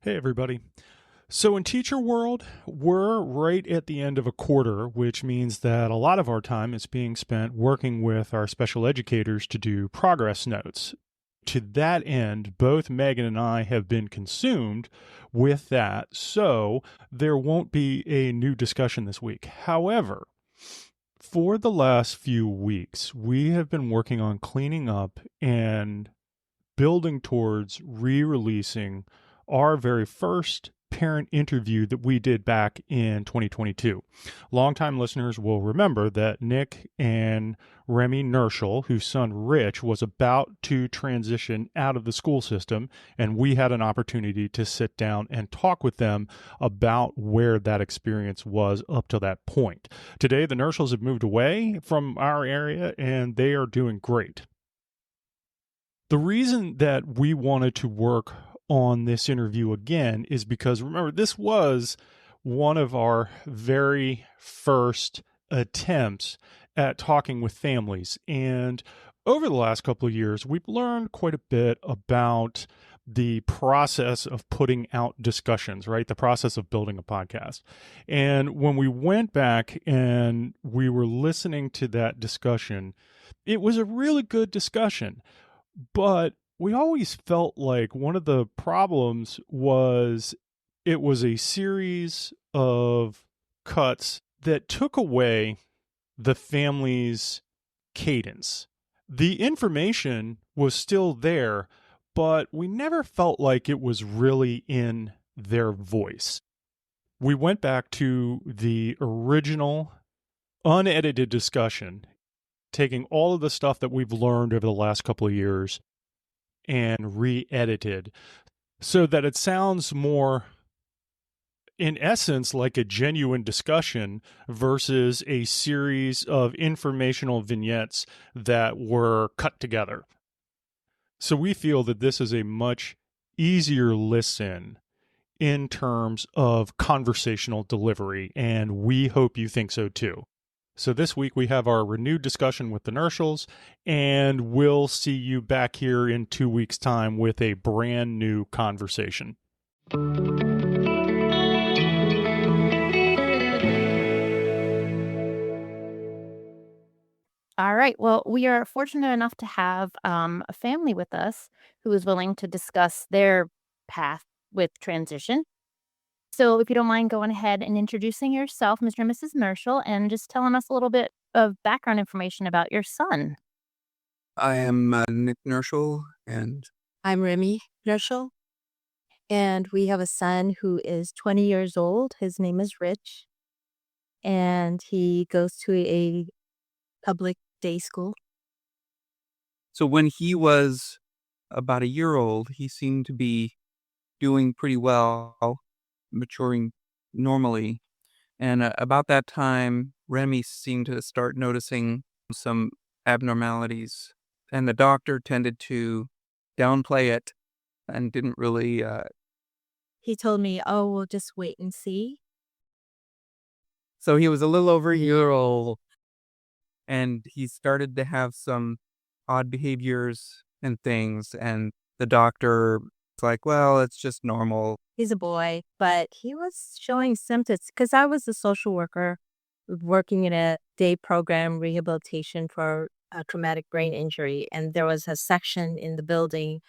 Hey, everybody. So, in teacher world, we're right at the end of a quarter, which means that a lot of our time is being spent working with our special educators to do progress notes. To that end, both Megan and I have been consumed with that, so there won't be a new discussion this week. However, for the last few weeks, we have been working on cleaning up and building towards re-releasing our very first parent interview that we did back in 2022. Longtime listeners will remember that Nick and Remy Nirschl, whose son Rich was about to transition out of the school system, and we had an opportunity to sit down and talk with them about where that experience was up to that point. Today, the Nirschls have moved away from our area and they are doing great. The reason that we wanted to work on this interview again is because, remember, this was one of our very first attempts at talking with families. And over the last couple of years, we've learned quite a bit about the process of putting out discussions, right? The process of building a podcast. And when we went back and we were listening to that discussion, it was a really good discussion. But we always felt like one of the problems was it was a series of cuts that took away the family's cadence. The information was still there, but we never felt like it was really in their voice. We went back to the original unedited discussion, taking all of the stuff that we've learned over the last couple of years and re-edited so that it sounds more, in essence, like a genuine discussion versus a series of informational vignettes that were cut together. So we feel that this is a much easier listen in terms of conversational delivery, and we hope you think so too. So this week we have our renewed discussion with the Nirschls, and we'll see you back here in 2 weeks' time with a brand new conversation. All right. Well, we are fortunate enough to have a family with us who is willing to discuss their path with transition. So, if you don't mind going ahead and introducing yourself, Mr. and Mrs. Nirschl, and just telling us a little bit of background information about your son. I am Nick Nirschl, and I'm Remy Nirschl, and we have a son who is 20 years old. His name is Rich, and he goes to a public day school. so when he was about a year old, he seemed to be doing pretty well, maturing normally. And about that time, Remy seemed to start noticing some abnormalities, and the doctor tended to downplay it and didn't really. He told me, "Oh, we'll just wait and see." So he was a little over a year old, and he started to have some odd behaviors and things, and the doctor was like, well, it's just normal. He's a boy, but he was showing symptoms because I was a social worker working in a day program rehabilitation for a traumatic brain injury, and there was a section in the building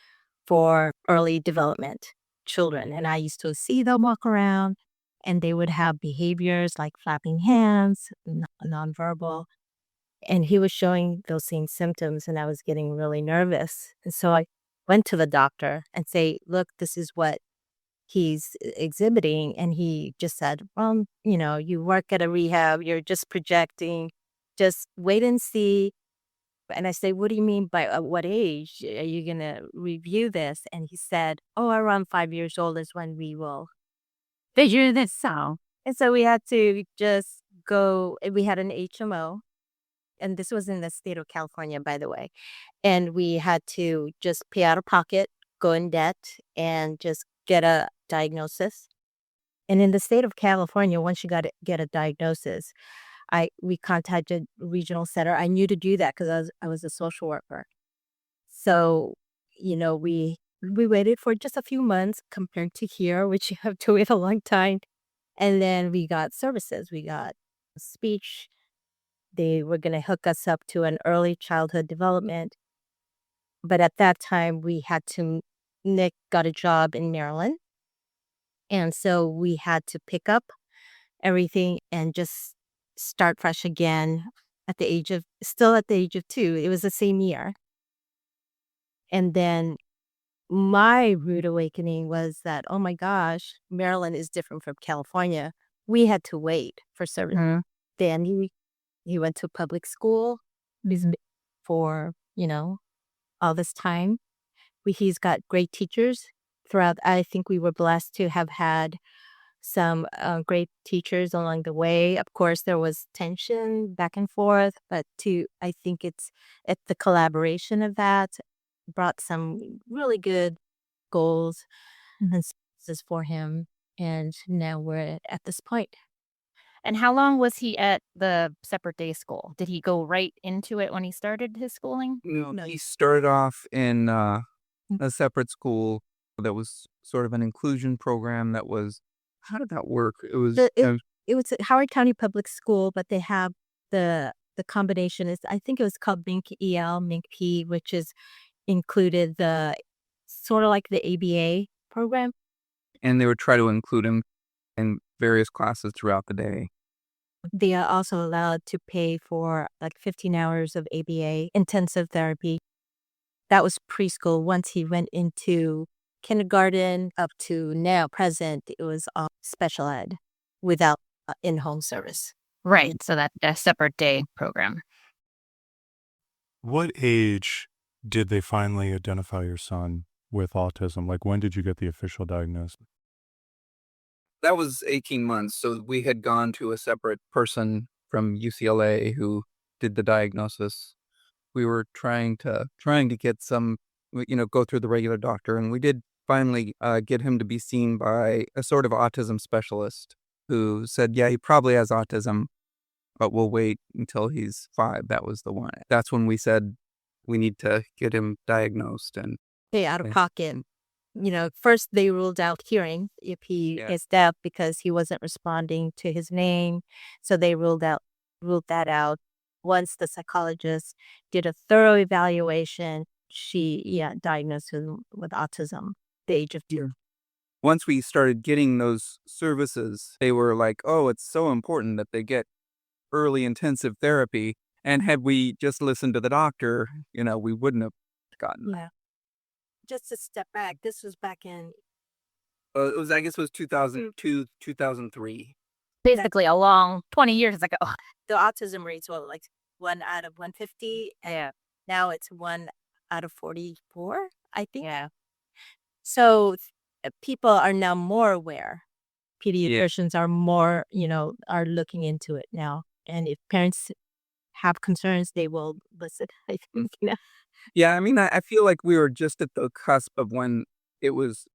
for early development children. And I used to see them walk around and they would have behaviors like flapping hands, nonverbal. And he was showing those same symptoms and I was getting really nervous. And so I went to the doctor and say, look, this is what he's exhibiting. And he just said, well, you work at a rehab, you're just projecting, just wait and see. And I say, what do you mean by what age are you going to review this? And he said, oh, around 5 years old is when we will figure this out. And so we had to just go, we had an HMO. And this was in the state of California, by the way. And we had to just pay out of pocket, go in debt, and just get a diagnosis. And in the state of California, once you get a diagnosis, we contacted regional center. I knew to do that because I was a social worker. So, we we waited for just a few months compared to here, which you have to wait a long time. And then we got services. We got speech. They were going to hook us up to an early childhood development. But at that time, Nick got a job in Maryland. And so we had to pick up everything and just start fresh again still at the age of 2. It was the same year. And then my rude awakening was that, oh my gosh, Maryland is different from California. We had to wait for service. Mhm. Then he went to public school for, all this time. He's got great teachers throughout. I think we were blessed to have had some great teachers along the way. Of course, there was tension back and forth, but I think it's the collaboration of that brought some really good goals and services for him. And now we're at this point. And how long was he at the separate day school? Did he go right into it when he started his schooling? No, No. he started off in a separate school that was sort of an inclusion program that was, how did that work? It was, It was at Howard County Public School, but they have the combination is, I think it was called MINC EL, MINC P, which is included the sort of like the ABA program. and they would try to include him in various classes throughout the day. They are also allowed to pay for like 15 hours of ABA intensive therapy. That was preschool. Once he went into kindergarten up to now present, it was all special ed without in-home service. Right. So that a separate day program. What age did they finally identify your son with autism? Like, when did you get the official diagnosis? That was 18 months. So we had gone to a separate person from UCLA who did the diagnosis. We were trying to get some, go through the regular doctor. And we did finally get him to be seen by a sort of autism specialist who said, yeah, he probably has autism, but we'll wait until he's 5. That was the one. That's when we said we need to get him diagnosed and Pay out of pocket. First they ruled out hearing if he is deaf because he wasn't responding to his name. So they ruled that out. Once the psychologist did a thorough evaluation, she diagnosed him with autism at the age of 2. Once we started getting those services, they were like, oh, it's so important that they get early intensive therapy. And had we just listened to the doctor, we wouldn't have gotten that. Yeah. Just to step back, this was back in I guess it was 2002, 2003. Basically a long 20 years ago. the autism rates were like 1 out of 150. And now it's 1 out of 44, I think. Yeah. So people are now more aware. Pediatricians are more, are looking into it now. And if parents have concerns, they will listen, I think. Yeah, I mean, I feel like we were just at the cusp of when it was,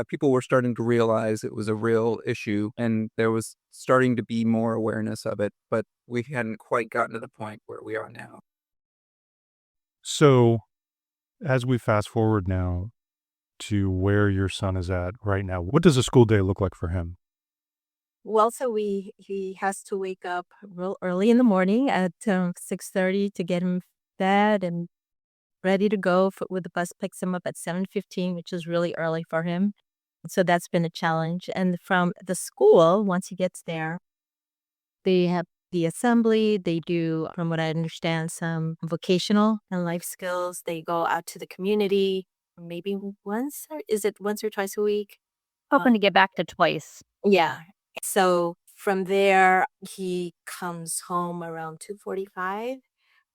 people were starting to realize it was a real issue and there was starting to be more awareness of it, but we hadn't quite gotten to the point where we are now. So, as we fast forward now to where your son is at right now, what does a school day look like for him? Well, so he has to wake up real early in the morning at 6:30 to get him fed and ready to go with the bus picks him up at 7:15, which is really early for him. So that's been a challenge. And from the school, once he gets there, they have the assembly. They do, from what I understand, some vocational and life skills. They go out to the community maybe once or twice a week? Hoping to get back to twice. Yeah. So from there, he comes home around 2:45.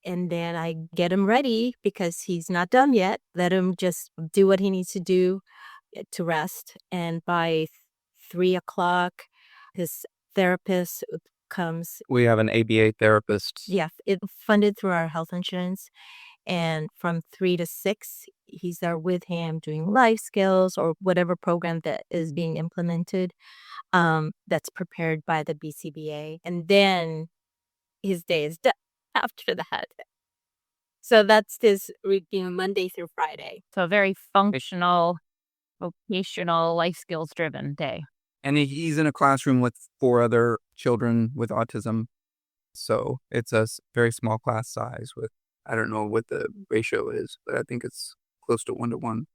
And then I get him ready because he's not done yet. Let him just do what he needs to do to rest. And by 3:00, his therapist comes. We have an ABA therapist. Yeah, it's funded through our health insurance. And from 3 to 6, he's there with him doing life skills or whatever program that is being implemented that's prepared by the BCBA. And then his day is done after that. So that's his routine Monday through Friday. So a very functional, vocational, life skills driven day. And he's in a classroom with 4 other children with autism. So it's a very small class size with, I don't know what the ratio is, but I think it's close to 1-to-1.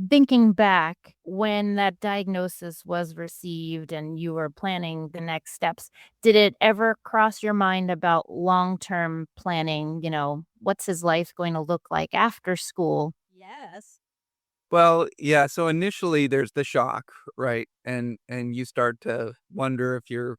Thinking back, when that diagnosis was received and you were planning the next steps, did it ever cross your mind about long-term planning? What's his life going to look like after school? Yes. Well, yeah, so initially there's the shock, right? And you start to wonder if you're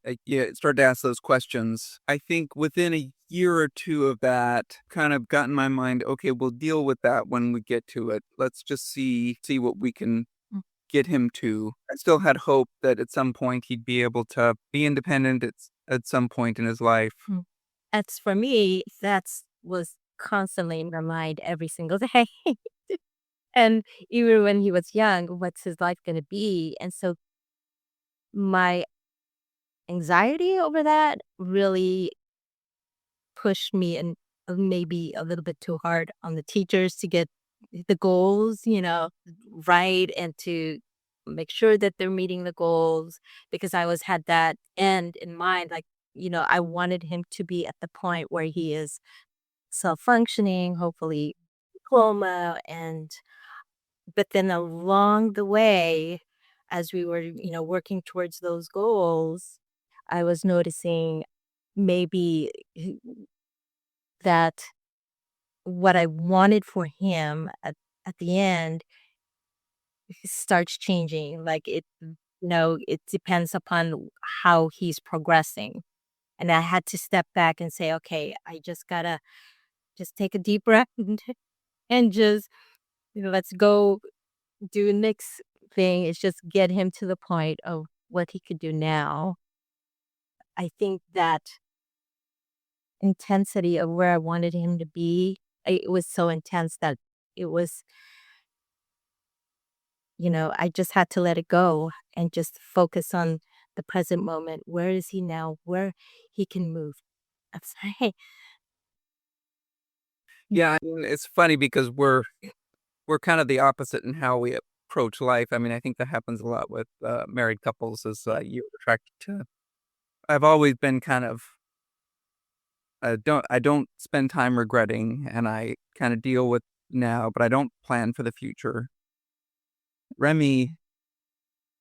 start to ask those questions. I think within a year or 2 of that, kind of got in my mind, okay, we'll deal with that when we get to it. Let's just see what we can Mm. get him to. I still had hope that at some point he'd be able to be independent at some point in his life. As for me, that's was constantly in my mind every single day. And even when he was young, what's his life going to be? And so my anxiety over that really pushed me and maybe a little bit too hard on the teachers to get the goals, right, and to make sure that they're meeting the goals, because I always had that end in mind. Like, I wanted him to be at the point where he is self-functioning, hopefully diploma, but then along the way, as we were, working towards those goals, I was noticing maybe that what I wanted for him at the end starts changing. Like it depends upon how he's progressing. And I had to step back and say, okay, I just gotta just take a deep breath and just, let's go do Nick's thing. Is just get him to the point of what he could do now. I think that intensity of where I wanted him to be, it was so intense that it was, I just had to let it go and just focus on the present moment. Where is he now? Where he can move. I'm sorry. Yeah, I mean, it's funny because we're kind of the opposite in how we approach life. I mean, I think that happens a lot with married couples as you're attracted to. I've always been kind of I don't spend time regretting, and I kind of deal with now, but I don't plan for the future. Remy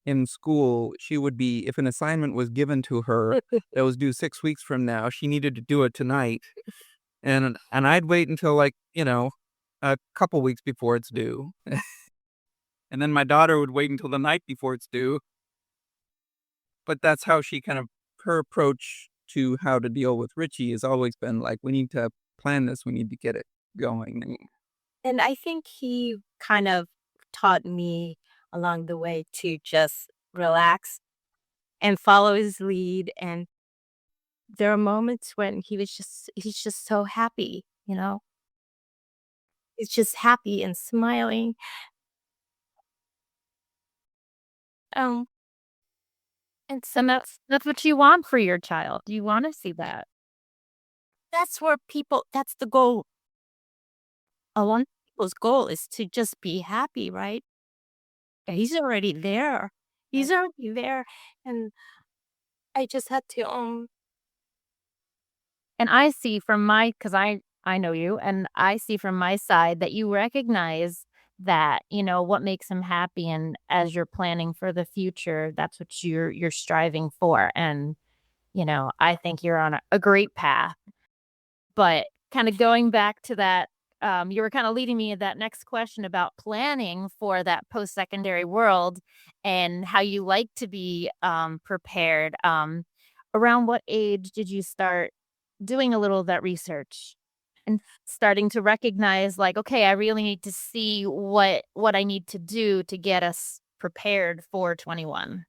in school, she would be, if an assignment was given to her that was due 6 weeks from now, she needed to do it tonight, and I'd wait until a couple weeks before it's due. And then my daughter would wait until the night before it's due. But that's how her approach to how to deal with Richie has always been like, we need to plan this, we need to get it going. And I think he kind of taught me along the way to just relax and follow his lead. And there are moments when he's just so happy, He's just happy and smiling. Um, and so And that's what you want for your child. You want to see that. that's the goal. A lot of people's goal is to just be happy, right? And he's already there. He's already there. And I just had to, And I see from because I know you, and I see from my side that you recognize that, what makes him happy, and as you're planning for the future, that's what you're striving for. And, I think you're on a great path. But kind of going back to that, you were kind of leading me to that next question about planning for that post-secondary world and how you like to be prepared. Around what age did you start doing a little of that research and starting to recognize, like, okay, I really need to see what I need to do to get us prepared for 21?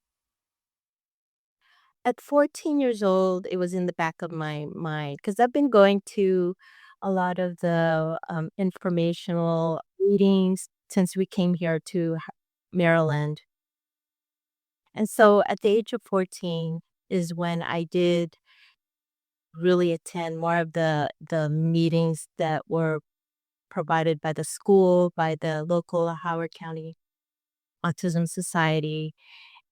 at 14 years old, it was in the back of my mind because I've been going to a lot of the informational meetings since we came here to Maryland. And so at the age of 14 is when I did really attend more of the meetings that were provided by the school, by the local Howard County Autism Society,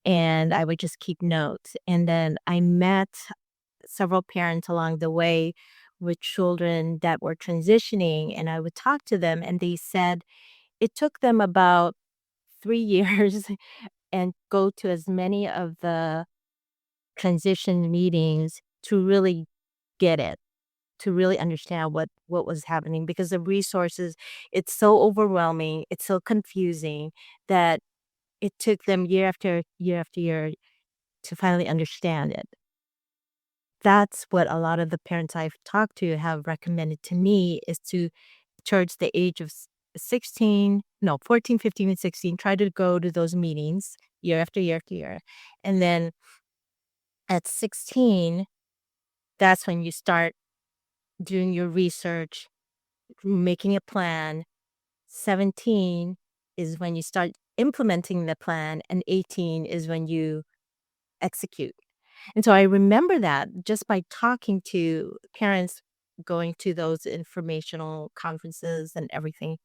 and I would just keep notes. And then I met several parents along the way with children that were transitioning, and I would talk to them, and they said it took them about 3 years and go to as many of the transition meetings to really get it, to really understand what was happening, because the resources, it's so overwhelming, it's so confusing that it took them year after year after year to finally understand it. That's what a lot of the parents I've talked to have recommended to me, is to towards the age of 16, no, 14, 15, and 16, try to go to those meetings year after year after year. And then at 16, that's when you start doing your research, making a plan. 17 is when you start implementing the plan, and 18 is when you execute. And so I remember that just by talking to parents, going to those informational conferences and everything.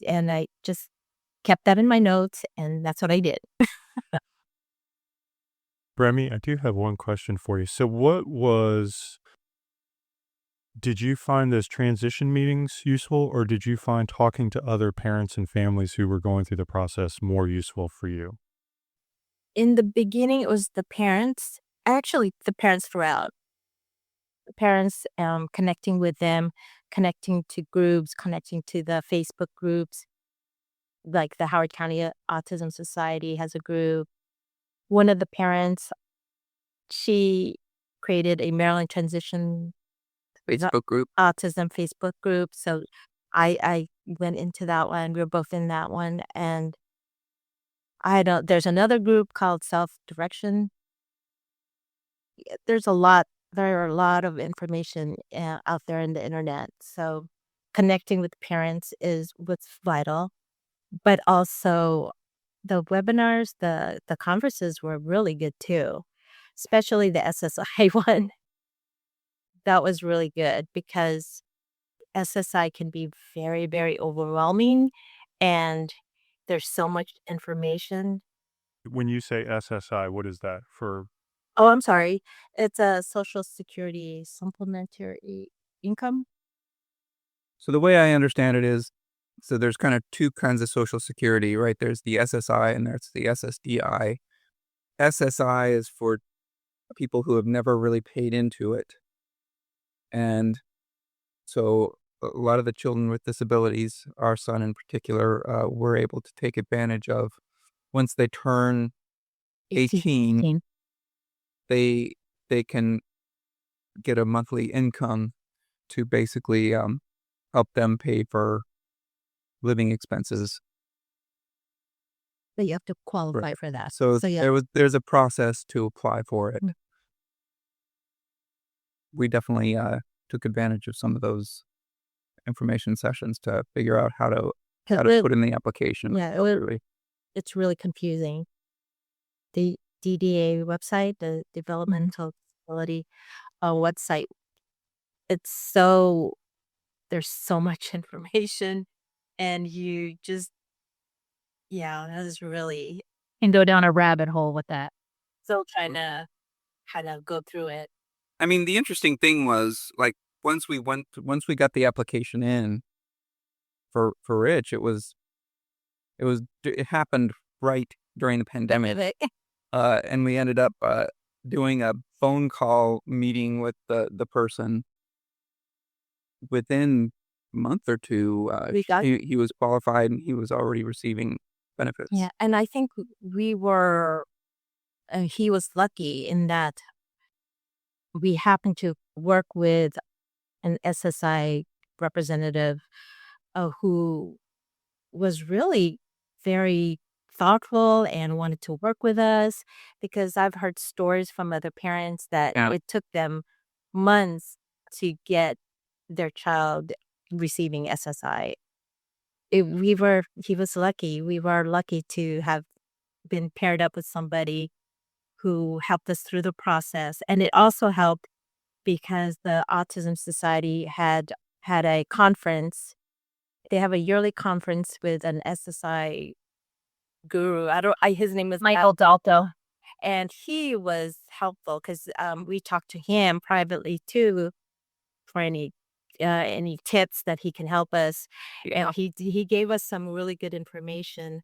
And I just kept that in my notes, and that's what I did. Remy, I do have one question for you. So did you find those transition meetings useful, or did you find talking to other parents and families who were going through the process more useful for you? In the beginning, it was the parents, actually, the parents throughout. The parents, connecting with them, connecting to groups, connecting to the Facebook groups, like the Howard County Autism Society has a group. One of the parents, she created a Maryland Transition Facebook group. Autism Facebook group. So I went into that one. We were both in that one. And there's another group called Self Direction. There are a lot of information out there in the internet. So connecting with parents is what's vital. But also the webinars, the conferences were really good too, especially the SSI one. That was really good because SSI can be very, very overwhelming, and there's so much information. When you say SSI, what is that for? Oh, I'm sorry. It's a Social Security Supplementary Income. So the way I understand it is, so there's kind of two kinds of Social Security, right? There's the SSI and there's the SSDI. SSI is for people who have never really paid into it. And so a lot of the children with disabilities, our son in particular, were able to take advantage of, once they turn 18, they can get a monthly income to basically help them pay for living expenses. But you have to qualify for that. So yeah. there's a process to apply for it. Mm. We definitely took advantage of some of those information sessions to figure out how to put in the application. Yeah, it's really confusing. The DDA website, the Developmental Disability website, there's so much information, and you just, that is really, And go down a rabbit hole with that. still trying to kind of go through it. I mean, the interesting thing was, like, once we got the application in for Rich, it happened right during the pandemic. And we ended up doing a phone call meeting with the person. Within a month or two, he was qualified and he was already receiving benefits. Yeah, and I think he was lucky in that we happened to work with an SSI representative who was really very thoughtful and wanted to work with us, because I've heard stories from other parents that it took them months to get their child receiving SSI. He was lucky. We were lucky to have been paired up with somebody who helped us through the process. And it also helped because the Autism Society had a conference. They have a yearly conference with an SSI guru. His name is Michael Dalto. and he was helpful because we talked to him privately too for any tips that he can help us. And he gave us some really good information.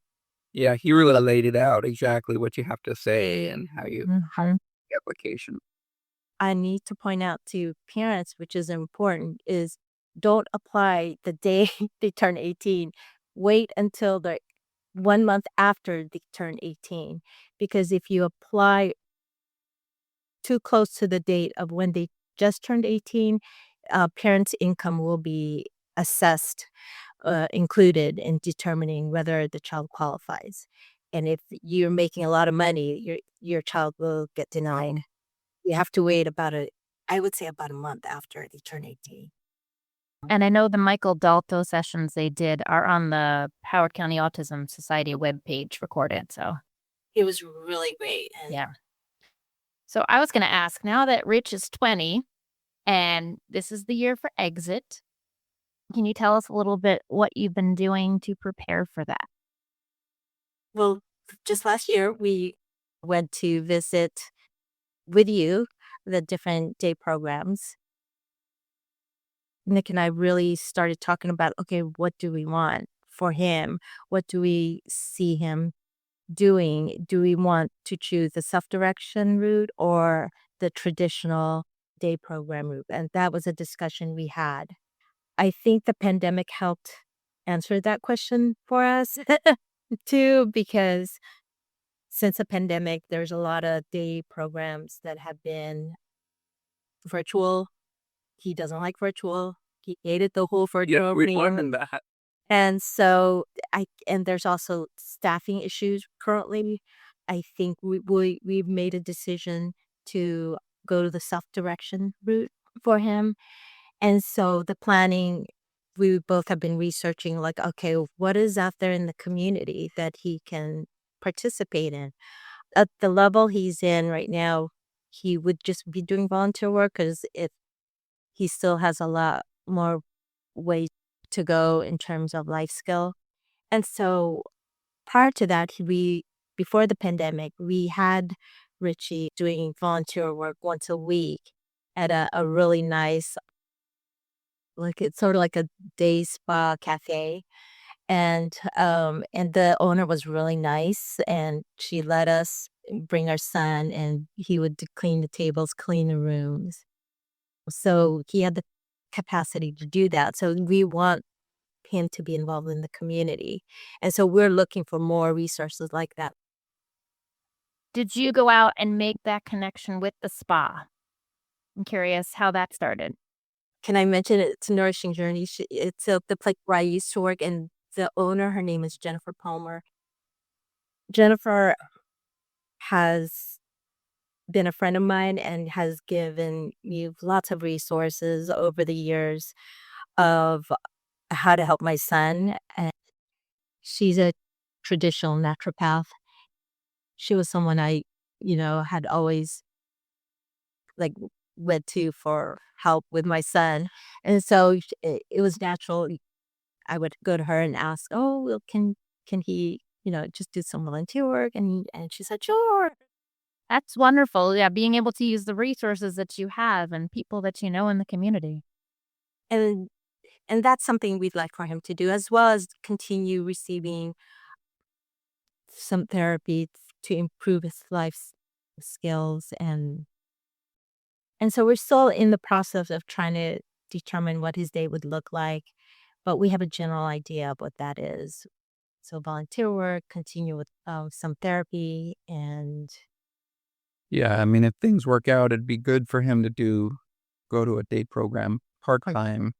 Yeah, he really laid it out exactly what you have to say and how you application. I need to point out to parents, which is important, is don't apply the day they turn 18. Wait until the 1 month after they turn 18. Because if you apply too close to the date of when they just turned 18, parents' income will be assessed, included in determining whether the child qualifies. And if you're making a lot of money, your child will get denied. You have to wait I would say about a month after they turn 18. And I know the Michael Dalto sessions they did are on the Howard County Autism Society webpage recorded. So It was really great. And yeah. So I was going to ask, now that Rich is 20 and this is the year for exit, can you tell us a little bit what you've been doing to prepare for that? Well, just last year, we went to visit with you the different day programs. Nick and I really started talking about, okay, what do we want for him? What do we see him doing? Do we want to choose the self-direction route or the traditional day program route? And that was a discussion we had. I think the pandemic helped answer that question for us too, because since the pandemic, there's a lot of day programs that have been virtual. He doesn't like virtual. He hated the whole virtual we thing. learned that. And so there's also staffing issues currently. I think we've made a decision to go to the self-direction route for him. And so the planning, we both have been researching like, okay, what is out there in the community that he can participate in? At the level he's in right now, he would just be doing volunteer work because he still has a lot more way to go in terms of life skill. And so prior to that, before the pandemic, we had Richie doing volunteer work once a week at a really nice, like it's sort of like a day spa cafe. And the owner was really nice, and she let us bring our son, and he would clean the tables, clean the rooms. So he had the capacity to do that. So we want him to be involved in the community. And so we're looking for more resources like that. Did you go out and make that connection with the spa? I'm curious how that started. Can I mention it's a nourishing journey? It's the place where I used to work, and the owner, her name is Jennifer Palmer. Jennifer has been a friend of mine and has given me lots of resources over the years of how to help my son. And she's a traditional naturopath. She was someone I, had always like went to for help with my son. And so it was natural. I would go to her and ask, oh, well, can he, just do some volunteer work? And she said, sure. That's wonderful. Yeah, being able to use the resources that you have and people that you know in the community. And that's something we'd like for him to do, as well as continue receiving some therapy to improve his life skills. And so we're still in the process of trying to determine what his day would look like, but we have a general idea of what that is. So volunteer work, continue with some therapy, and Yeah, I mean, if things work out, it'd be good for him to go to a day program part-time.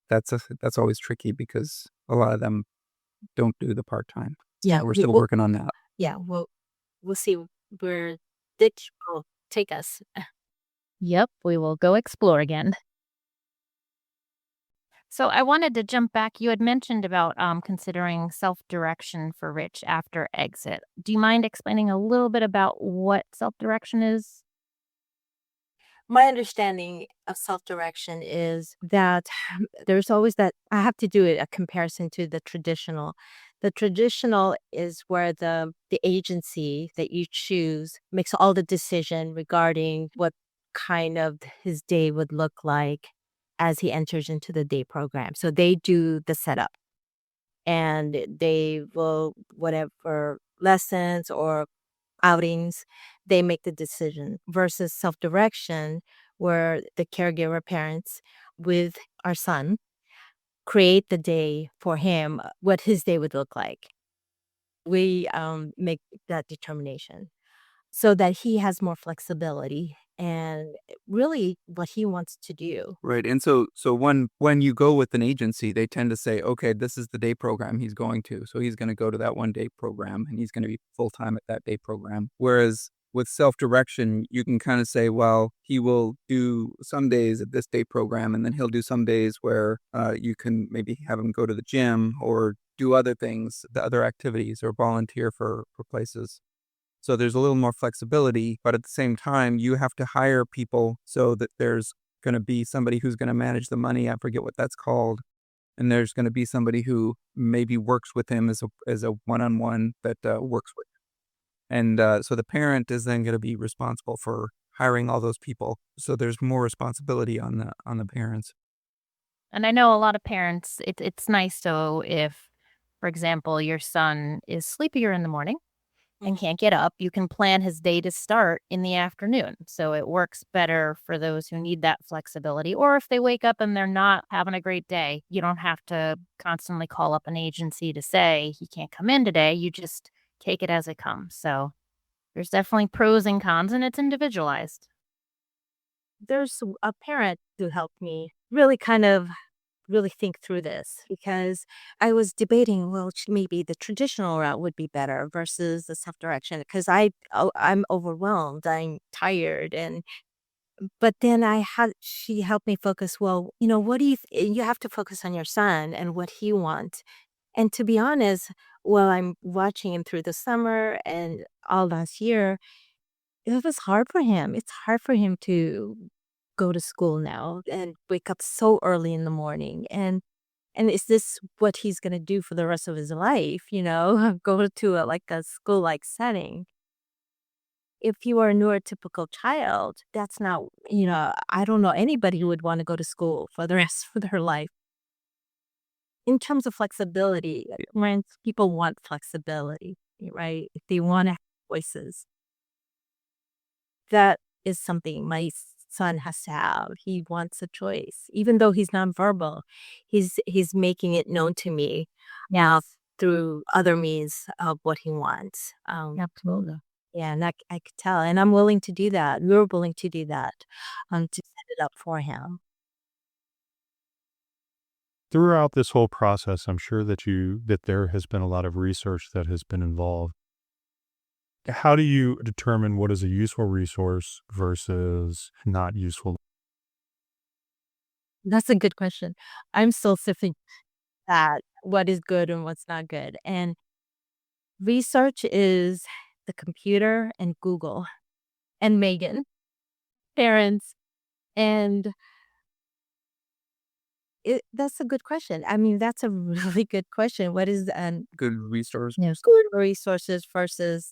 That's always tricky because a lot of them don't do the part-time. yeah, We're still working on that. yeah, we'll see where Ditch will take us. Yep, we will go explore again. So I wanted to jump back. You had mentioned about considering self-direction for Rich after exit. Do you mind explaining a little bit about what self-direction is? My understanding of self-direction is that there's always that I have to do a comparison to the traditional. The traditional is where the agency that you choose makes all the decision regarding what kind of his day would look like as he enters into the day program. So they do the setup and they will whatever lessons or outings, they make the decision versus self-direction where the caregiver parents with our son create the day for him, what his day would look like. We make that determination so that he has more flexibility and really what he wants to do. Right. And so when you go with an agency, they tend to say, okay, this is the day program he's going to. So he's going to go to that one day program and he's going to be full time at that day program. Whereas with self-direction, you can kind of say, well, he will do some days at this day program, and then he'll do some days where you can maybe have him go to the gym or do other things, the other activities, or volunteer for places. So there's a little more flexibility, but at the same time, you have to hire people so that there's going to be somebody who's going to manage the money. I forget what that's called. And there's going to be somebody who maybe works with him as a one-on-one that works with. And so the parent is then going to be responsible for hiring all those people. So there's more responsibility on the parents. And I know a lot of parents, it's nice though if, for example, your son is sleepier in the morning and can't get up, you can plan his day to start in the afternoon. So it works better for those who need that flexibility. Or if they wake up and they're not having a great day, you don't have to constantly call up an agency to say he can't come in today. You just take it as it comes. So there's definitely pros and cons, and it's individualized. There's a parent who helped me really kind of really think through this because I was debating, well, maybe the traditional route would be better versus the self-direction because I'm overwhelmed, I'm tired, and but then she helped me focus. Well, what do you have to focus on your son and what he wants. And to be honest, while I'm watching him through the summer and all last year, it was hard for him. It's hard for him to go to school now and wake up so early in the morning. And is this what he's gonna do for the rest of his life, go to a school-like setting? If you are a neurotypical child, that's not, I don't know anybody who would wanna go to school for the rest of their life. In terms of flexibility, when people want flexibility, right? If they wanna have voices, that is something my son has to have. He wants a choice. Even though he's nonverbal, he's making it known to me now through other means of what he wants. Absolutely. Yeah, and I could tell. And I'm willing to do that. We're willing to do that, to set it up for him. Throughout this whole process, I'm sure that there has been a lot of research that has been involved. How do you determine what is a useful resource versus not useful? That's a good question. I'm still sifting that what is good and what's not good. And research is the computer and Google and Megan, parents. And that's a good question. I mean, that's a really good question. What is Good resource, good resources versus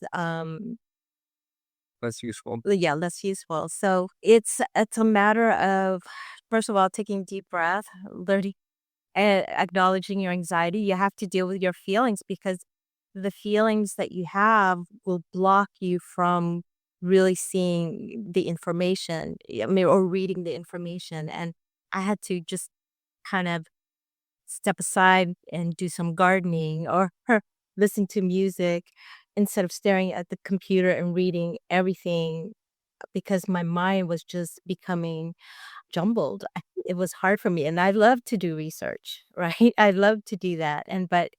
less useful. yeah, less useful. So it's a matter of first of all taking deep breath, learning and acknowledging your anxiety. You have to deal with your feelings because the feelings that you have will block you from really seeing the information, I mean, or reading the information. And I had to just kind of step aside and do some gardening or listen to music instead of staring at the computer and reading everything because my mind was just becoming jumbled. It was hard for me, and I love to do research, right? I love to do that, but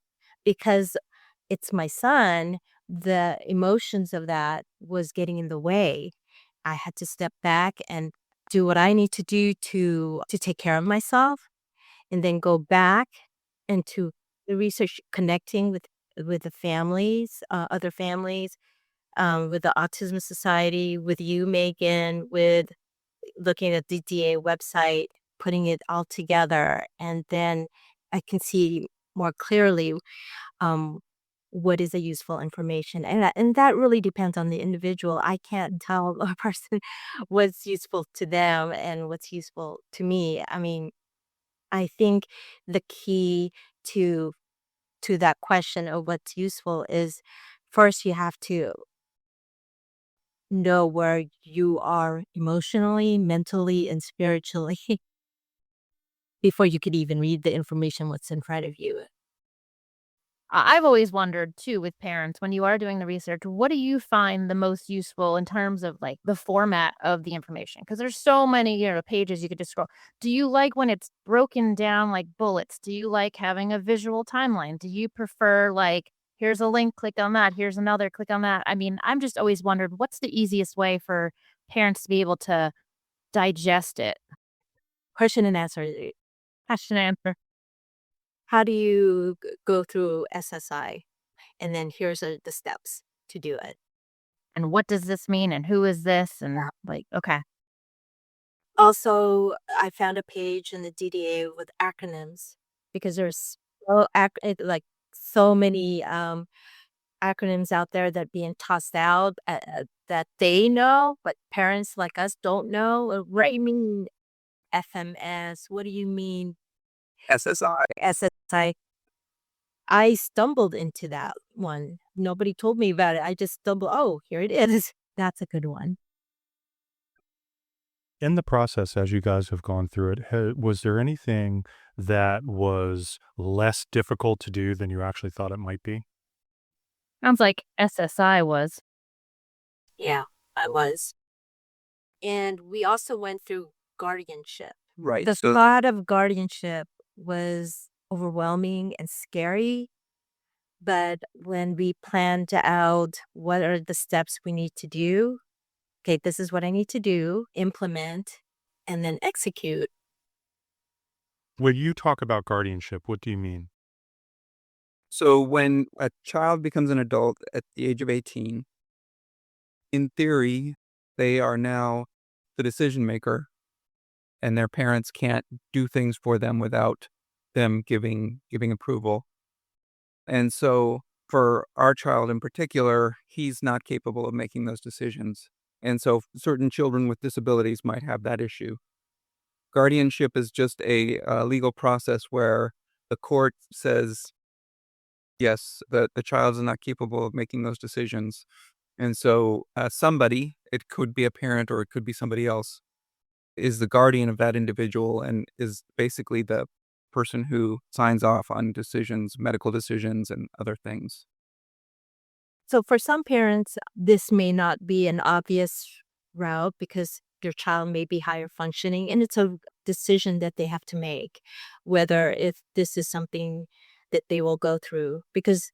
because it's my son, the emotions of that was getting in the way. I had to step back and do what I need to do to take care of myself, and then go back into the research, connecting with the families, other families, with the Autism Society, with you, Megan, with looking at the DA website, putting it all together, and then I can see more clearly what is a useful information. And that really depends on the individual. I can't tell a person what's useful to them and what's useful to me. I mean, I think the key to that question of what's useful is first you have to know where you are emotionally, mentally, and spiritually before you could even read the information what's in front of you. I've always wondered too with parents, when you are doing the research, what do you find the most useful in terms of like the format of the information? Because there's so many, pages you could just scroll. Do you like when it's broken down like bullets? Do you like having a visual timeline? Do you prefer like, here's a link, click on that, here's another, click on that? I mean, I'm just always wondered what's the easiest way for parents to be able to digest it? Question and answer. Question and answer. How do you go through SSI? And then here's the steps to do it. And what does this mean? And who is this? And Yeah. like, okay. Also, I found a page in the DDA with acronyms because there's so many acronyms out there that being tossed out that they know, but parents like us don't know. What do you mean FMS? What do you mean SSI. SSI? I stumbled into that one. Nobody told me about it. I just stumbled. Oh, here it is. That's a good one. In the process, as you guys have gone through it, was there anything that was less difficult to do than you actually thought it might be? Sounds like SSI was. Yeah, I was. And we also went through guardianship. Right. The So thought of guardianship was overwhelming and scary. But when we planned out what are the steps we need to do, okay, this is what I need to do, implement, and then execute. When you talk about guardianship, what do you mean? So when a child becomes an adult at the age of 18, in theory, they are now the decision maker, and their parents can't do things for them without them giving approval. And so for our child in particular, he's not capable of making those decisions. And so certain children with disabilities might have that issue. Guardianship is just a legal process where the court says, yes, the child is not capable of making those decisions. And so somebody, it could be a parent or it could be somebody else, is the guardian of that individual and is basically the person who signs off on decisions, medical decisions, and other things. So for some parents, this may not be an obvious route because your child may be higher functioning, and it's a decision that they have to make, whether if this is something that they will go through, because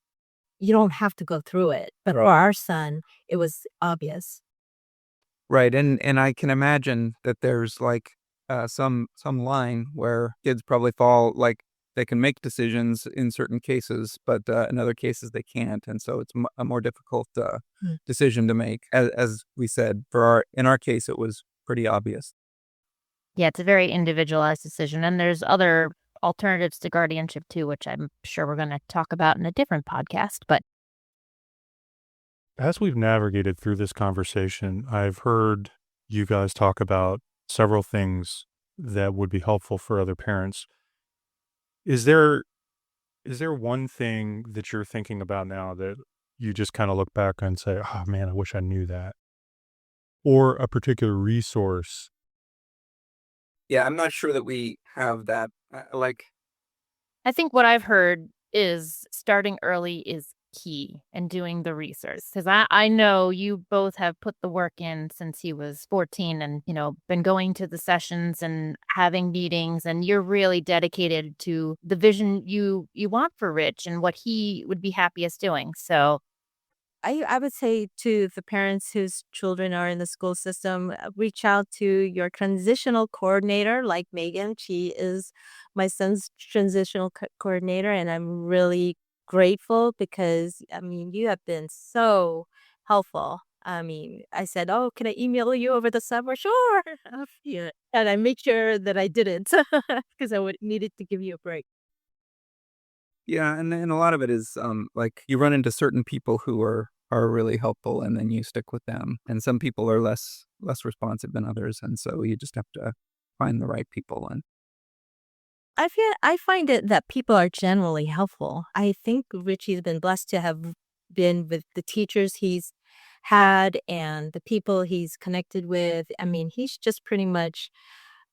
you don't have to go through it. But for our son, it was obvious. Right, and I can imagine that there's like some line where kids probably fall, like they can make decisions in certain cases, but in other cases they can't, and so it's a more difficult Mm. decision to make. As we said, in our case, it was pretty obvious. Yeah, it's a very individualized decision. And there's other alternatives to guardianship too, which I'm sure we're going to talk about in a different podcast. But As we've navigated through this conversation, I've heard you guys talk about several things that would be helpful for other parents. Is there one thing that you're thinking about now that you just kind of look back and say, "Oh man, I wish I knew that," or a particular resource? Yeah, I'm not sure that we have that. I think what I've heard is starting early is key and doing the research. Because I know you both have put the work in since he was 14 and, been going to the sessions and having meetings. And you're really dedicated to the vision you want for Rich and what he would be happiest doing. So I would say to the parents whose children are in the school system, reach out to your transitional coordinator like Megan. She is my son's transitional coordinator, and I'm really grateful because, I mean, you have been so helpful. I mean, I said, "Oh, can I email you over the summer?" "Sure." Yeah, and I make sure that I didn't because I would needed to give you a break. Yeah, and a lot of it is, like, you run into certain people who are really helpful, and then you stick with them, and some people are less responsive than others, and so you just have to find the right people, and I find it that people are generally helpful. I think Richie's been blessed to have been with the teachers he's had and the people he's connected with. I mean, he's just pretty much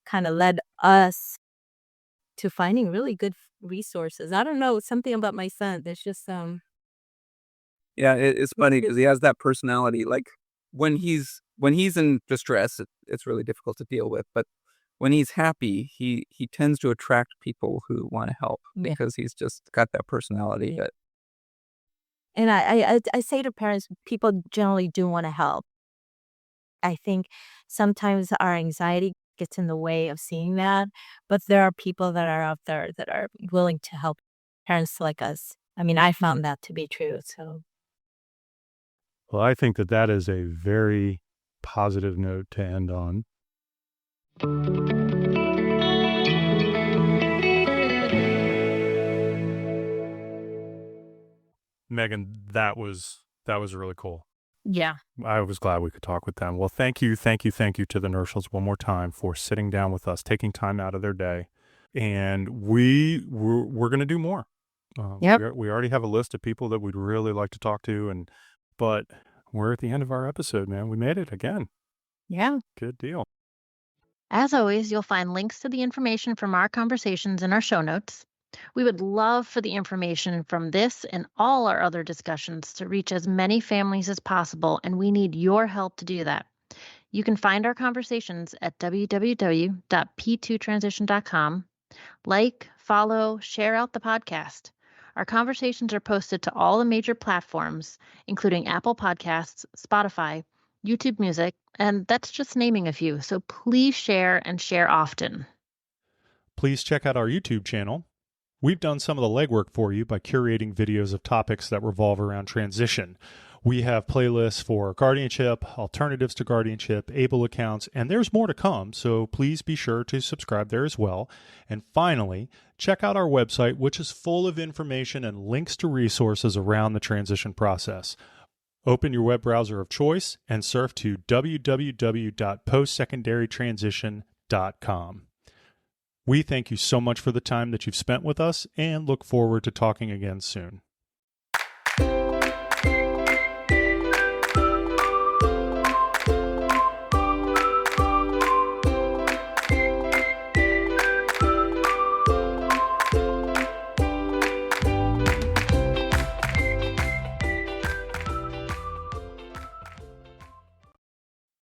kind of led us to finding really good resources. I don't know, something about my son. There's just yeah, it's funny because he has that personality, like, when he's in distress, it's really difficult to deal with, but when he's happy, he tends to attract people who wanna help yeah. because he's just got that personality that And I say to parents, people generally do want to help. I think sometimes our anxiety gets in the way of seeing that, but there are people that are out there that are willing to help parents like us. I mean, I found that to be true. So, Well, I think that that is a very positive note to end on. Megan, that was really cool. Yeah. I was glad we could talk with them. Well, thank you to the Nirschls one more time for sitting down with us, taking time out of their day, and we're going to do more. Yep. We already have a list of people that we'd really like to talk to, but we're at the end of our episode, man. We made it again. Yeah. Good deal. As always, you'll find links to the information from our conversations in our show notes. We would love for the information from this and all our other discussions to reach as many families as possible, and we need your help to do that. You can find our conversations at www.p2transition.com. Like, follow, share out the podcast. Our conversations are posted to all the major platforms, including Apple Podcasts, Spotify, YouTube Music, and that's just naming a few. So please share and share often. Please check out our YouTube channel. We've done some of the legwork for you by curating videos of topics that revolve around transition. We have playlists for guardianship, alternatives to guardianship, ABLE accounts, and there's more to come, so please be sure to subscribe there as well. And finally, check out our website, which is full of information and links to resources around the transition process. Open your web browser of choice and surf to www.postsecondarytransition.com. We thank you so much for the time that you've spent with us and look forward to talking again soon.